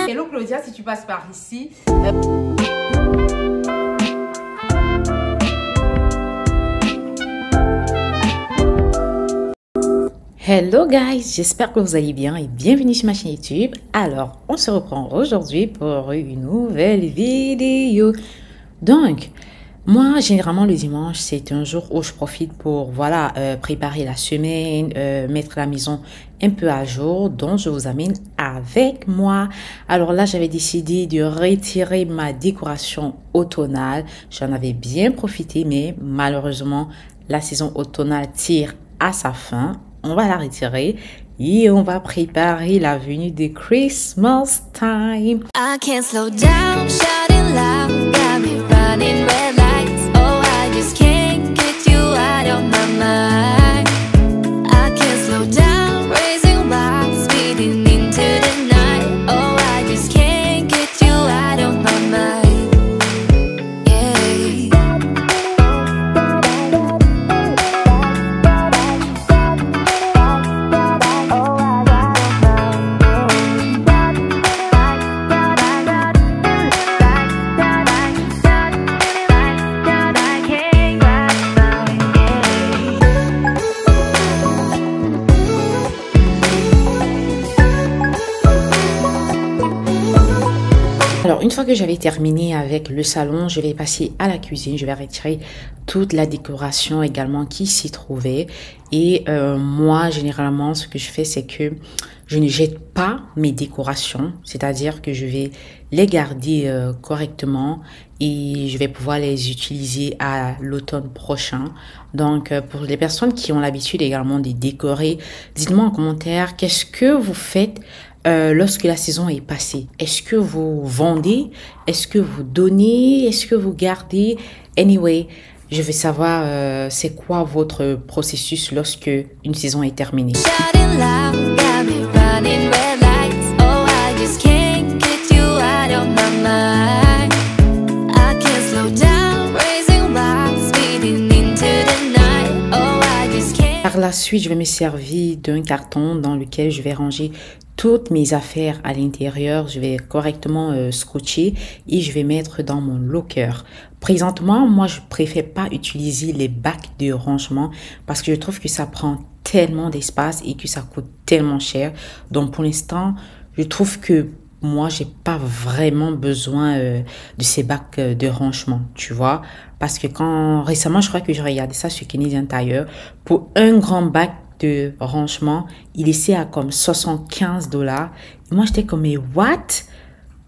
Hello Claudia, si tu passes par ici. Hello guys, j'espère que vous allez bien et bienvenue sur ma chaîne YouTube. Alors, on se reprend aujourd'hui pour une nouvelle vidéo. Donc, moi, généralement, le dimanche, c'est un jour où je profite pour, voilà, préparer la semaine, mettre la maison un peu à jour, donc je vous amène avec moi. Alors là, j'avais décidé de retirer ma décoration automnale. J'en avais bien profité, mais malheureusement, la saison automnale tire à sa fin. On va la retirer et on va préparer la venue de Christmas time. I can't slow down, shouting loud, got me running red lights. Oh, I just can't get you out of my mind. I can't slow down, raising wild, speeding into the night. Oh, I just can't get you out of my mind. Alors, une fois que j'avais terminé avec le salon, je vais passer à la cuisine. Je vais retirer toute la décoration également qui s'y trouvait. Et moi, généralement, ce que je fais, c'est que je ne jette pas mes décorations. C'est-à-dire que je vais les garder correctement et je vais pouvoir les utiliser à l'automne prochain. Donc, pour les personnes qui ont l'habitude également de décorer, dites-moi en commentaire, qu'est-ce que vous faites lorsque la saison est passée? Est-ce que vous vendez? Est-ce que vous donnez? Est-ce que vous gardez? Anyway, je veux savoir c'est quoi votre processus lorsque une saison est terminée. Par la suite, je vais me servir d'un carton dans lequel je vais ranger toutes mes affaires à l'intérieur. Je vais correctement scotcher et je vais mettre dans mon locker. Présentement, moi, je préfère pas utiliser les bacs de rangement parce que je trouve que ça prend tellement d'espace et que ça coûte tellement cher. Donc, pour l'instant, je trouve que moi, j'ai pas vraiment besoin de ces bacs de rangement, tu vois. Parce que récemment, je crois que j'ai regardé ça sur Canadian Tire. Pour un grand bac de rangement, il essaie à comme 75 $. Et moi, j'étais comme, mais what?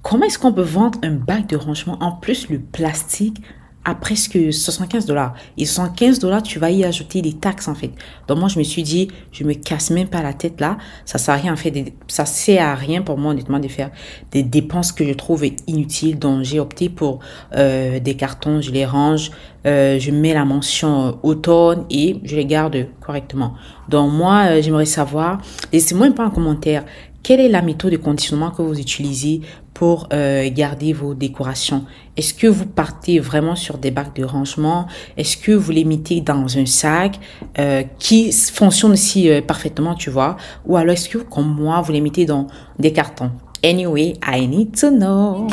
Comment est-ce qu'on peut vendre un bac de rangement? En plus, le plastique à presque 75 $. Et 75 $, tu vas y ajouter des taxes, en fait. Donc, moi, je me suis dit, je me casse même pas la tête là. Ça sert à rien, en fait. Ça sert à rien pour moi, honnêtement, de faire des dépenses que je trouve inutiles. Donc, j'ai opté pour des cartons. Je les range. Je mets la mention automne et je les garde correctement. Donc, moi, j'aimerais savoir, laissez-moi un peu en commentaire, quelle est la méthode de conditionnement que vous utilisez pour garder vos décorations? Est-ce que vous partez vraiment sur des bacs de rangement? Est-ce que vous les mettez dans un sac qui fonctionne aussi parfaitement, tu vois? Ou alors est-ce que, comme moi, vous les mettez dans des cartons? Anyway, I need to know.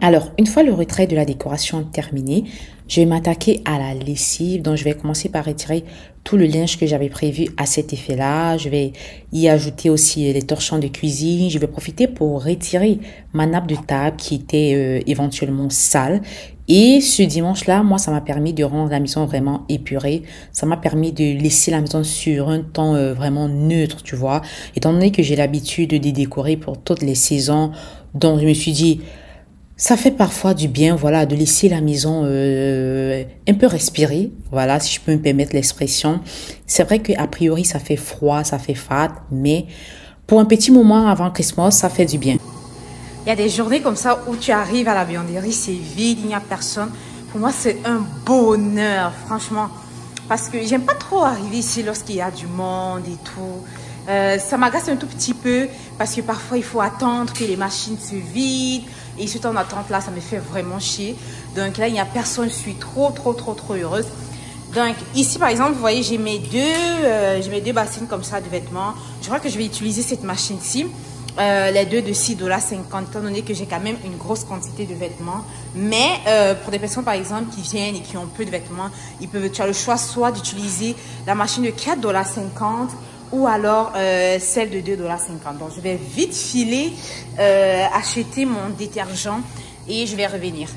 Alors, une fois le retrait de la décoration terminé, je vais m'attaquer à la lessive. Donc, je vais commencer par retirer tout le linge que j'avais prévu à cet effet-là. Je vais y ajouter aussi les torchons de cuisine. Je vais profiter pour retirer ma nappe de table qui était éventuellement sale. Et ce dimanche-là, moi, ça m'a permis de rendre la maison vraiment épurée. Ça m'a permis de laisser la maison sur un ton vraiment neutre, tu vois. Étant donné que j'ai l'habitude de décorer pour toutes les saisons, donc je me suis dit... Ça fait parfois du bien, voilà, de laisser la maison un peu respirer, voilà, si je peux me permettre l'expression. C'est vrai qu'a priori, ça fait froid, ça fait fade, mais pour un petit moment avant Christmas, ça fait du bien. Il y a des journées comme ça où tu arrives à la vianderie, c'est vide, il n'y a personne. Pour moi, c'est un bonheur, franchement. Parce que j'aime pas trop arriver ici lorsqu'il y a du monde et tout. Ça m'agace un tout petit peu parce que parfois, il faut attendre que les machines se vident. Et ce temps d'attente là, ça me fait vraiment chier. Donc là, il n'y a personne, je suis trop heureuse. Donc ici, par exemple, vous voyez, j'ai mes deux bassines comme ça de vêtements. Je crois que je vais utiliser cette machine-ci. Les deux de 6,50 $, étant donné que j'ai quand même une grosse quantité de vêtements. Mais pour des personnes, par exemple, qui viennent et qui ont peu de vêtements, tu as le choix soit d'utiliser la machine de 4,50 $ ou alors celle de 2,50 $. Donc, je vais vite filer, acheter mon détergent et je vais revenir.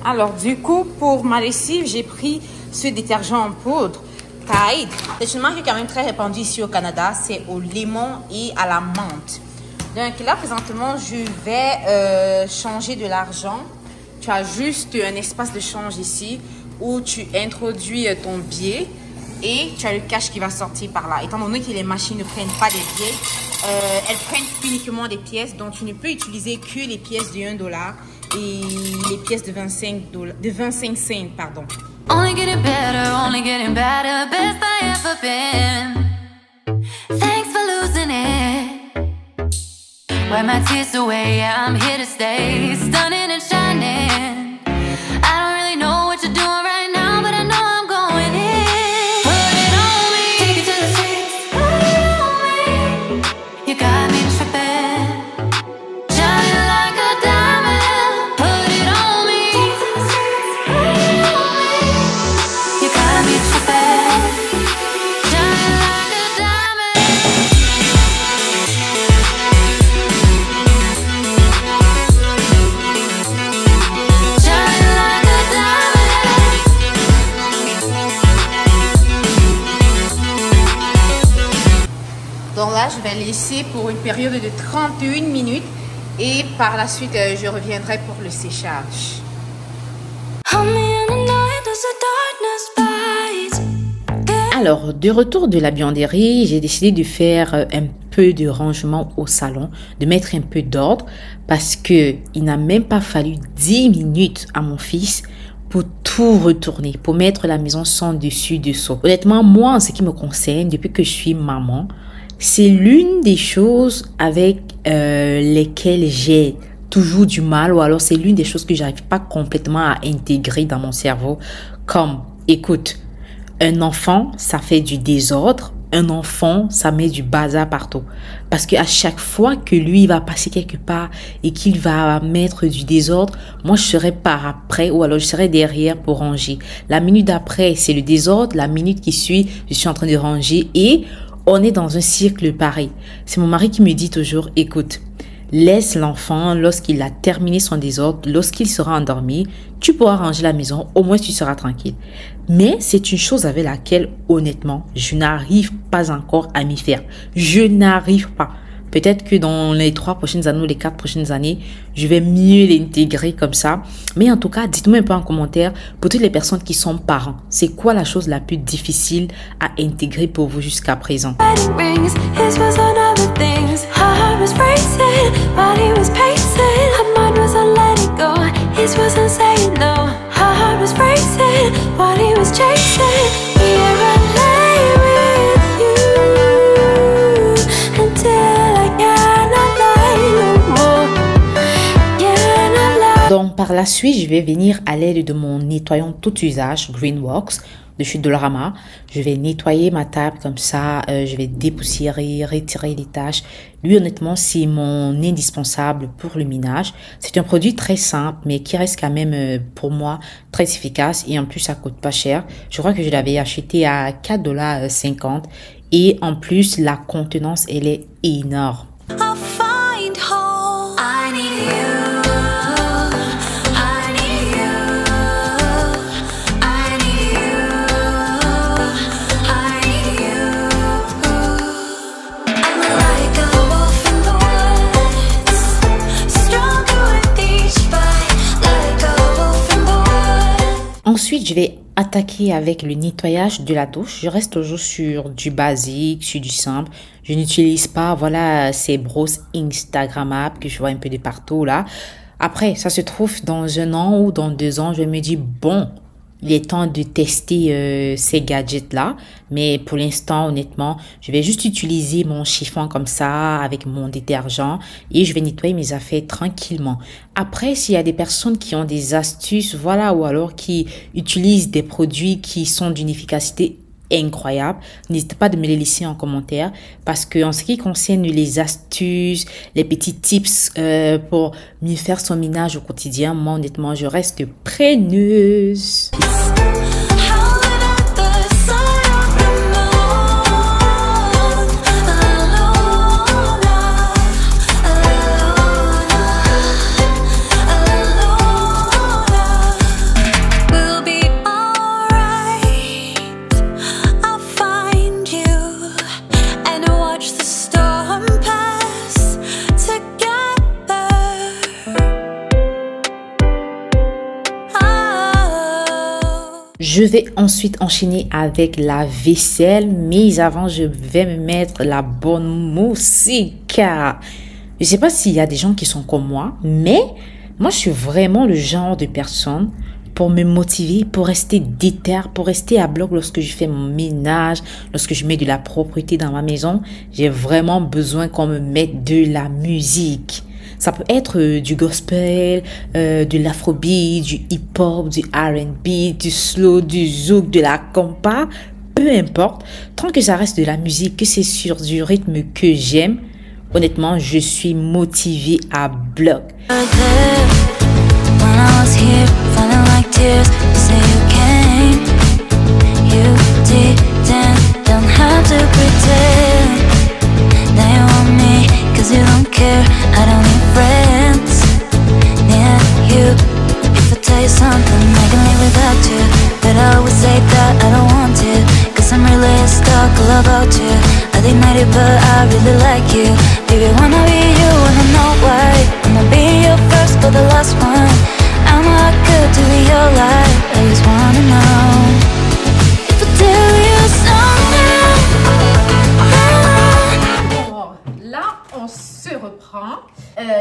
Alors, du coup, pour ma lessive, j'ai pris ce détergent en poudre Tide. C'est une marque qui est quand même très répandue ici au Canada. C'est au limon et à la menthe. Donc là, présentement, je vais changer de l'argent. Tu as juste un espace de change ici où tu introduis ton billet. Et tu as le cash qui va sortir par là. Étant donné que les machines ne prennent pas des billets, elles prennent uniquement des pièces. Donc, tu ne peux utiliser que les pièces de 1 $ et les pièces de 25 cents, pardon. Only getting better, best I ever been. Thanks for losing it. Wipe my tears away, yeah, I'm here to stay. Stunning and shining. I don't really know what you're doing right now, but I know I'm going in. You got me tripping, shining like a diamond. Put it on me. You got me tripping, shining like a diamond. Shining like a diamond. Donc là, je vais laisser pour une période de 31 minutes et par la suite, je reviendrai pour le séchage. Alors, de retour de la buanderie, j'ai décidé de faire un peu de rangement au salon, de mettre un peu d'ordre parce que il n'a même pas fallu 10 minutes à mon fils pour tout retourner, pour mettre la maison sans dessus dessous. Honnêtement, moi, en ce qui me concerne, depuis que je suis maman, c'est l'une des choses avec lesquelles j'ai toujours du mal, ou alors c'est l'une des choses que j'arrive pas complètement à intégrer dans mon cerveau. Comme, écoute, un enfant, ça fait du désordre. Un enfant, ça met du bazar partout. Parce que à chaque fois que lui va passer quelque part et qu'il va mettre du désordre, moi je serai par après ou alors je serai derrière pour ranger. La minute d'après, c'est le désordre. La minute qui suit, je suis en train de ranger et on est dans un cercle pareil. C'est mon mari qui me dit toujours, écoute, laisse l'enfant lorsqu'il a terminé son désordre, lorsqu'il sera endormi, tu pourras ranger la maison, au moins tu seras tranquille. Mais c'est une chose avec laquelle, honnêtement, je n'arrive pas encore à m'y faire. Je n'arrive pas. Peut-être que dans les 3 prochaines années ou les 4 prochaines années, je vais mieux l'intégrer comme ça. Mais en tout cas, dites-moi un peu en commentaire, pour toutes les personnes qui sont parents, c'est quoi la chose la plus difficile à intégrer pour vous jusqu'à présent? Donc, par la suite, je vais venir à l'aide de mon nettoyant tout usage Greenworks de chez Dollarama. Je vais nettoyer ma table comme ça, je vais dépoussiérer, retirer les tâches. Lui, honnêtement, c'est mon indispensable pour le ménage. C'est un produit très simple, mais qui reste quand même, pour moi, très efficace. Et en plus, ça coûte pas cher. Je crois que je l'avais acheté à 4,50 $. Et en plus, la contenance, elle est énorme. I'll find home. I need you. I need you. I need you. I need you. I'm like a wolf in the woods, stronger with each bite, like a wolf in the woods. Ensuite, je vais attaquer avec le nettoyage de la douche. Je reste toujours sur du basique, sur du simple. Je n'utilise pas, voilà, ces brosses Instagrammables que je vois un peu de partout là. Après, ça se trouve dans 1 an ou dans 2 ans, je me dis, bon, il est temps de tester ces gadgets-là. Mais pour l'instant, honnêtement, je vais juste utiliser mon chiffon comme ça avec mon détergent et je vais nettoyer mes affaires tranquillement. Après, s'il y a des personnes qui ont des astuces, voilà, ou alors qui utilisent des produits qui sont d'une efficacité incroyable, n'hésitez pas de me les laisser en commentaire parce que en ce qui concerne les astuces, les petits tips pour mieux faire son ménage au quotidien, moi honnêtement, je reste preneuse. Howling at the side of the moon, alone, alone. We'll be alright. I'll find you and watch the storm pass together. Je vais ensuite enchaîner avec la vaisselle, mais avant, je vais me mettre la bonne musique. Je sais pas s'il y a des gens qui sont comme moi, mais moi, je suis vraiment le genre de personne pour me motiver, pour rester déter, pour rester à bloc lorsque je fais mon ménage, lorsque je mets de la propreté dans ma maison. J'ai vraiment besoin qu'on me mette de la musique. Ça peut être du gospel, de l'afrobeat, du hip-hop, du R&B, du slow, du zouk, de la compa, peu importe. Tant que ça reste de la musique, que c'est sur du rythme que j'aime, honnêtement, je suis motivée à bloc. When I was here, feeling like tears, you say you came. You don't have to pretend that you want me, 'cause you don't care. I don't need friends. Yeah, you. If I tell you something, I can live without you, but I always say that I don't want to, 'cause I'm really stuck all about you. I think maybe, but I really like you. Baby, wanna be you, wanna know why. Wanna be your first, but the last one. I'm not good to be your life. I just wanna know if I tell you something. Bon, là, on se reprend.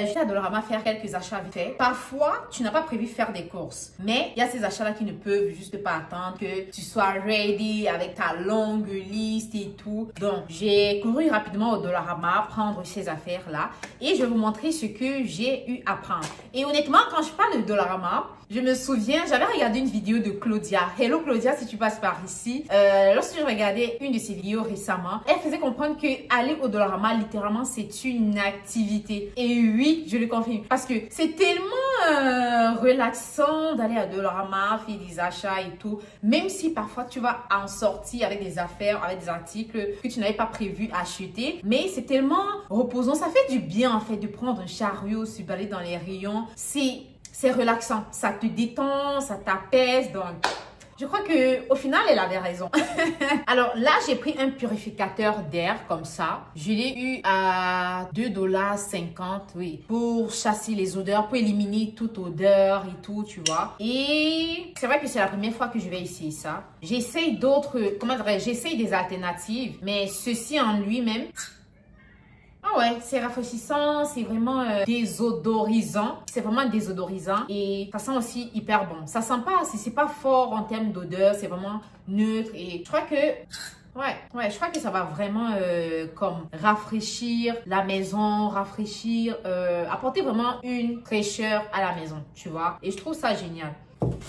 J'étais à Dollarama faire quelques achats vite fait. Parfois, tu n'as pas prévu faire des courses. Mais il y a ces achats-là qui ne peuvent juste pas attendre que tu sois ready avec ta longue liste et tout. Donc, j'ai couru rapidement au Dollarama prendre ces affaires-là. Et je vais vous montrer ce que j'ai eu à prendre. Et honnêtement, quand je parle de Dollarama, je me souviens, j'avais regardé une vidéo de Claudia. Hello Claudia, si tu passes par ici. Lorsque je regardais une de ses vidéos récemment, elle faisait comprendre que aller au Dollarama, littéralement, c'est une activité. Et oui, je le confirme. Parce que c'est tellement relaxant d'aller à Dollarama, faire des achats et tout. Même si parfois tu vas en sortir avec des affaires, avec des articles que tu n'avais pas prévu acheter. Mais c'est tellement reposant. Ça fait du bien en fait de prendre un chariot, se balader dans les rayons. C'est relaxant, ça te détend, ça t'apaise, donc je crois que au final elle avait raison. Alors là j'ai pris un purificateur d'air comme ça, je l'ai eu à 2,50 $, oui, pour chasser les odeurs, pour éliminer toute odeur et tout, tu vois. Et c'est vrai que c'est la première fois que je vais essayer ça. J'essaye d'autres, comment dire, j'essaye des alternatives, mais ceci en lui-même, ah ouais, c'est rafraîchissant, c'est vraiment désodorisant. C'est vraiment désodorisant et ça sent aussi hyper bon. Ça sent pas, c'est pas fort en termes d'odeur, c'est vraiment neutre et je crois que... Ouais, je crois que ça va vraiment comme rafraîchir la maison, apporter vraiment une fraîcheur à la maison, tu vois. Et je trouve ça génial.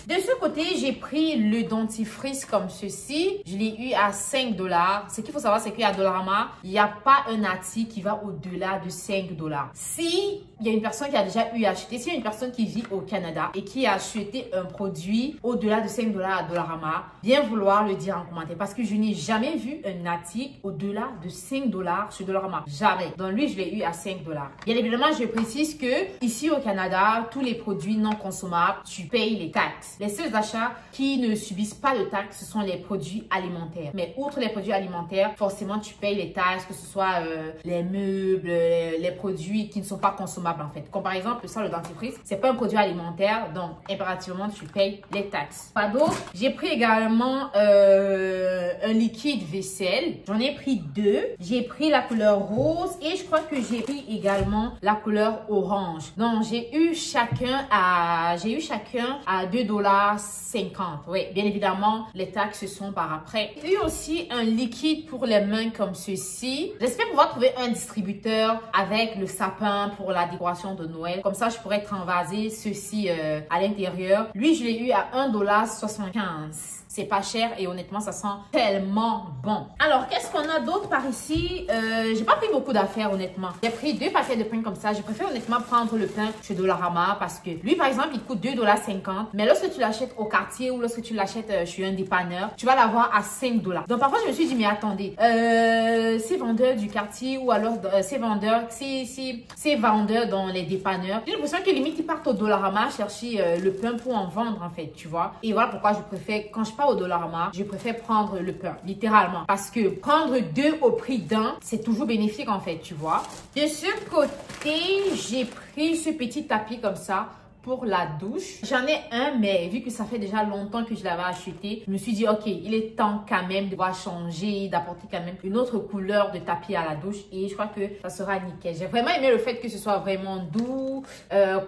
De ce côté, j'ai pris le dentifrice comme ceci. Je l'ai eu à 5 $. Ce qu'il faut savoir, c'est qu'à Dollarama, il n'y a pas un article qui va au-delà de 5 $. Si il y a une personne qui a déjà eu acheté, si il y a une personne qui vit au Canada et qui a acheté un produit au-delà de 5 $ à Dollarama, bien vouloir le dire en commentaire parce que je n'ai jamais vu un article au-delà de 5 $ sur Dollarama. Jamais. Donc lui, je l'ai eu à 5 $. Bien évidemment, je précise que ici au Canada, tous les produits non consommables, tu payes les taxes. Les seuls achats qui ne subissent pas de taxes, ce sont les produits alimentaires. Mais outre les produits alimentaires, forcément, tu payes les taxes, que ce soit les meubles, les produits qui ne sont pas consommables en fait. Comme par exemple, ça, le dentifrice, c'est pas un produit alimentaire, donc impérativement, tu payes les taxes. Pas d'autre. J'ai pris également un liquide vaisselle. J'en ai pris 2. J'ai pris la couleur rose et je crois que j'ai pris également la couleur orange. Donc, j'ai eu chacun à 2,50 $. Oui, bien évidemment, les taxes sont par après. J'ai eu aussi un liquide pour les mains comme ceci. J'espère pouvoir trouver un distributeur avec le sapin pour la décoration de Noël. Comme ça, je pourrais transvaser ceci à l'intérieur. Lui, je l'ai eu à 1,75 $. C'est pas cher et honnêtement, ça sent tellement bon. Alors, qu'est-ce qu'on a d'autre par ici? J'ai pas pris beaucoup d'affaires, honnêtement. J'ai pris 2 paquets de pain comme ça. Je préfère honnêtement prendre le pain chez Dollarama parce que lui, par exemple, il coûte 2,50 $. Mais lorsque tu l'achètes au quartier ou lorsque tu l'achètes chez un dépanneur, tu vas l'avoir à 5 $. Donc, parfois, je me suis dit, mais attendez, ces vendeurs du quartier ou alors ces vendeurs dans les dépanneurs, j'ai l'impression que limite, ils partent au Dollarama chercher le pain pour en vendre, en fait, tu vois. Et voilà pourquoi je préfère, quand je pars au Dollarama, je préfère prendre le pain, littéralement. Parce que prendre 2 au prix d'un, c'est toujours bénéfique en fait, tu vois. De ce côté, j'ai pris ce petit tapis comme ça pour la douche. J'en ai un, mais vu que ça fait déjà longtemps que je l'avais acheté, je me suis dit, ok, il est temps quand même de pouvoir changer, d'apporter quand même une autre couleur de tapis à la douche et je crois que ça sera nickel. J'ai vraiment aimé le fait que ce soit vraiment doux,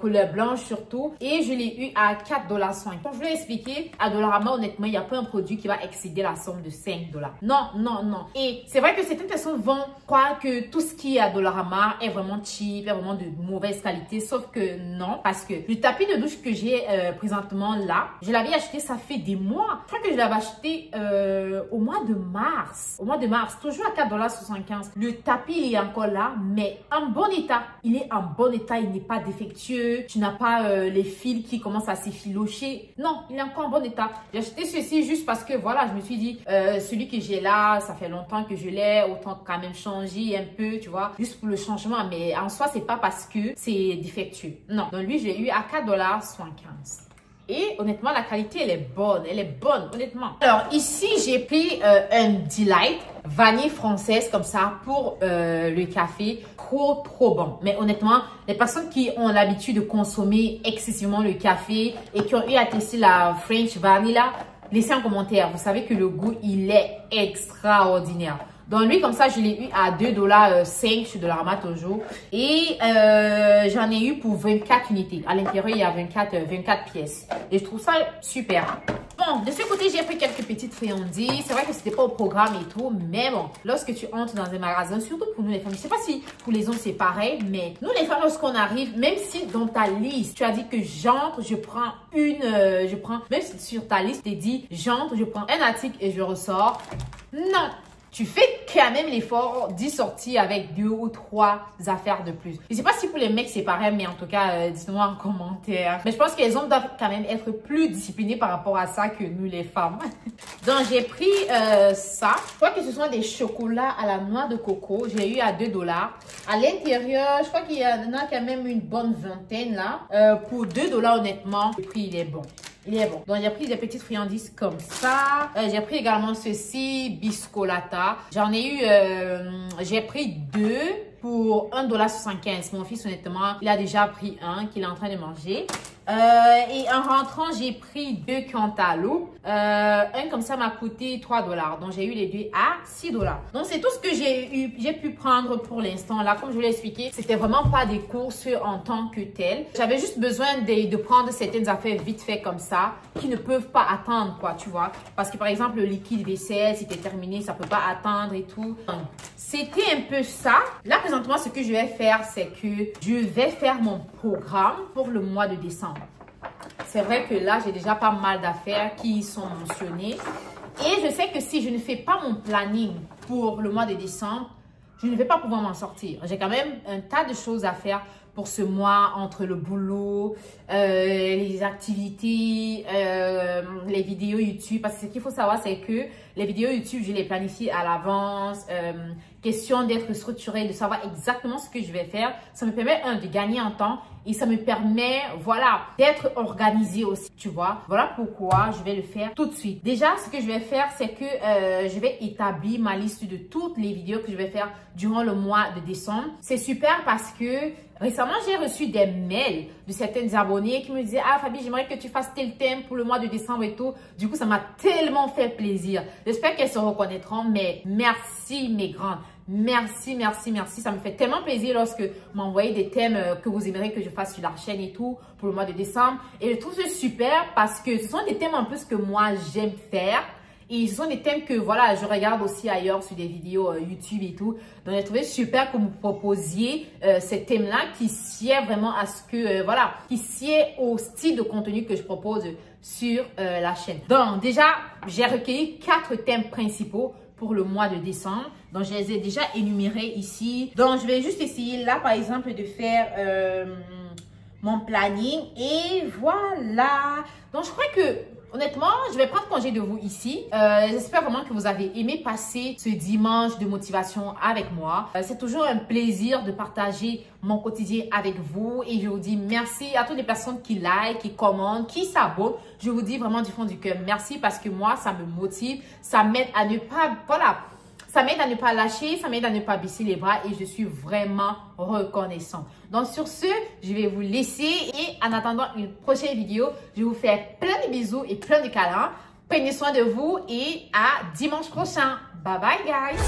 couleur blanche surtout, et je l'ai eu à 4,50 $. Comme je vous l'ai expliqué, à Dollarama, honnêtement, il n'y a pas un produit qui va excéder la somme de 5 $. Non, non, non. Et c'est vrai que certaines personnes vont croire que tout ce qui est à Dollarama est vraiment cheap, est vraiment de mauvaise qualité, sauf que non, parce que le tapis de douche que j'ai présentement là, je l'avais acheté, ça fait des mois. Je crois que je l'avais acheté au mois de mars. Au mois de mars, toujours à 4,75 $. Le tapis, il est encore là, mais en bon état. Il est en bon état, il n'est pas défectueux. Tu n'as pas les fils qui commencent à s'effilocher. Non, il est encore en bon état. J'ai acheté ceci juste parce que voilà, je me suis dit, celui que j'ai là, ça fait longtemps que je l'ai, autant quand même changer un peu, tu vois, juste pour le changement. Mais en soi, c'est pas parce que c'est défectueux. Non, donc lui, je l'ai eu à 4,75 $. Et honnêtement, la qualité, elle est bonne, honnêtement. Alors ici, j'ai pris un Delight vanille française comme ça pour le café. Trop bon. Mais honnêtement, les personnes qui ont l'habitude de consommer excessivement le café et qui ont eu à tester la French Vanilla, laissez un commentaire. Vous savez que le goût, il est extraordinaire. Donc lui, comme ça, je l'ai eu à 2,05 $ chez Dollarama toujours. Et j'en ai eu pour 24 unités. À l'intérieur, il y a 24 pièces. Et je trouve ça super. Bon, de ce côté, j'ai pris quelques petites friandises. C'est vrai que c'était pas au programme et tout. Mais bon, lorsque tu entres dans un magasin, surtout pour nous les femmes, je sais pas si pour les hommes c'est pareil. Mais nous les femmes, lorsqu'on arrive, même si dans ta liste, tu as dit que j'entre, je prends même si sur ta liste, tu dit j'entre, je prends un article et je ressors. Non. Tu fais quand même l'effort d'y sortir avec 2 ou 3 affaires de plus. Je sais pas si pour les mecs c'est pareil, mais en tout cas, dites-moi en commentaire. Mais je pense que les hommes doivent quand même être plus disciplinés par rapport à ça que nous les femmes. Donc j'ai pris ça. Je crois que ce sont des chocolats à la noix de coco. J'ai eu à 2 $. À l'intérieur, je crois qu'il y en a quand même une bonne vingtaine là. Pour 2 $ honnêtement, le prix il est bon. Il est bon. Donc, j'ai pris des petites friandises comme ça. J'ai pris également ceci, biscolata. J'en ai eu, j'ai pris 2 pour 1,75 $. Mon fils, honnêtement, il a déjà pris un qu'il est en train de manger. Et en rentrant, j'ai pris 2 Cantaloupe. Un comme ça m'a coûté 3 $. Donc, j'ai eu les 2 à 6 $. Donc, c'est tout ce que j'ai pu prendre pour l'instant. Là, comme je vous l'ai expliqué, c'était vraiment pas des courses en tant que telles. J'avais juste besoin de prendre certaines affaires vite fait comme ça, qui ne peuvent pas attendre, quoi, tu vois. Parce que, par exemple, le liquide vaisselle, c'était terminé, ça peut pas attendre et tout. C'était un peu ça. Là, présentement, ce que je vais faire, c'est que je vais faire mon programme pour le mois de décembre. c'est vrai que là, j'ai déjà pas mal d'affaires qui sont mentionnées. Et je sais que si je ne fais pas mon planning pour le mois de décembre, je ne vais pas pouvoir m'en sortir. J'ai quand même un tas de choses à faire pour ce mois, entre le boulot, les activités, les vidéos YouTube. Parce que ce qu'il faut savoir, c'est que les vidéos YouTube, je les planifie à l'avance. Question d'être structurée, de savoir exactement ce que je vais faire. Ça me permet, de gagner en temps et ça me permet, voilà, d'être organisée aussi, tu vois. Voilà pourquoi je vais le faire tout de suite. Déjà, ce que je vais faire, c'est que je vais établir ma liste de toutes les vidéos que je vais faire durant le mois de décembre. C'est super parce que récemment, j'ai reçu des mails de certaines abonnées qui me disaient « Ah, Fabi, j'aimerais que tu fasses tel thème pour le mois de décembre et tout. » Du coup, ça m'a tellement fait plaisir. J'espère qu'elles se reconnaîtront, mais merci, mes grandes. Merci, merci, merci. Ça me fait tellement plaisir lorsque vous m'envoyez des thèmes que vous aimeriez que je fasse sur la chaîne et tout pour le mois de décembre. Et je trouve ça super parce que ce sont des thèmes un peu ce que moi j'aime faire. Et ce sont des thèmes que, voilà, je regarde aussi ailleurs sur des vidéos YouTube et tout. Donc, j'ai trouvé super que vous proposiez ces thèmes-là qui sied vraiment à ce que, voilà, qui sied au style de contenu que je propose sur la chaîne. Donc, déjà, j'ai recueilli 4 thèmes principaux pour le mois de décembre. Donc, je les ai déjà énumérés ici. Donc, je vais juste essayer là, par exemple, de faire mon planning. Et voilà. Donc, je crois que, honnêtement, je vais prendre congé de vous ici. J'espère vraiment que vous avez aimé passer ce dimanche de motivation avec moi. C'est toujours un plaisir de partager mon quotidien avec vous. Et je vous dis merci à toutes les personnes qui like, qui commentent, qui s'abonnent. Je vous dis vraiment du fond du cœur merci parce que moi, ça me motive. Ça m'aide à ne pas, voilà, ça m'aide à ne pas lâcher, ça m'aide à ne pas baisser les bras et je suis vraiment reconnaissant. Donc sur ce, je vais vous laisser et en attendant une prochaine vidéo, je vous fais plein de bisous et plein de câlins. Prenez soin de vous et à dimanche prochain. Bye bye guys!